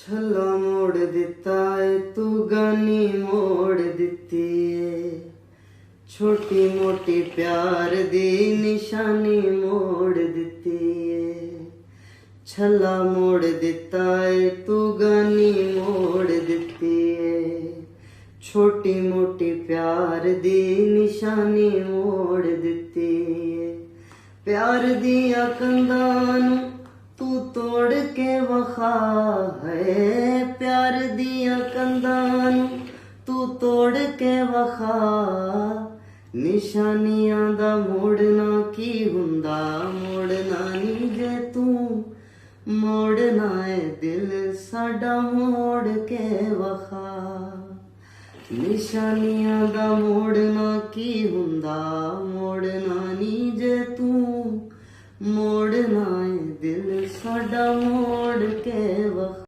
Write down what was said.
ਛੱਲਾ ਮੋੜ ਦਿੱਤਾ ਏ ਤੂੰ ਗਾਨੀ ਮੋੜ ਦਿੱਤੀ ਏ, ਛੋਟੀ ਮੋਟੀ ਪਿਆਰ ਦੀ ਨਿਸ਼ਾਨੀ ਮੋੜ ਦਿੱਤੀ ਏ। ਛੱਲਾ ਮੋੜ ਦਿੱਤਾ ਏ ਤੂੰ ਗਾਨੀ ਮੋੜ ਦਿੱਤੀ ਏ, ਛੋਟੀ ਮੋਟੀ ਪਿਆਰ ਦੀ ਨਿਸ਼ਾਨੀ ਮੋੜ ਦਿੱਤੀ ਏ। ਪਿਆਰ ਦੀਆਂ ਕੰਧਾਂ ਨੂੰ ਤੂੰ ਤੋੜ ਕੇ ਵਖਾ ਹੈ, ਪਿਆਰ ਦੀਆਂ ਕੰਧਾਂ ਨੂੰ ਤੂੰ ਤੋੜ ਕੇ ਵਖਾ। ਨਿਸ਼ਾਨੀਆਂ ਦਾ ਮੋੜਨਾ ਕੀ ਹੁੰਦਾ, ਮੋੜਨਾ ਨਹੀਂ ਜੇ ਤੂੰ ਮੋੜਨਾ ਏ ਦਿਲ ਸਾਡਾ ਮੋੜ ਕੇ ਵਖਾ। ਨਿਸ਼ਾਨੀਆਂ ਦਾ ਮੋੜਨਾ ਕੀ ਹੁੰਦਾ, ਮੋੜਨਾ ਨਹੀਂ ਜੇ ਤੂੰ ਮੋੜਨਾ ਏ ਦਿਲ ਸਾਡਾ ਮੋੜ ਕੇ ਵਖਾ।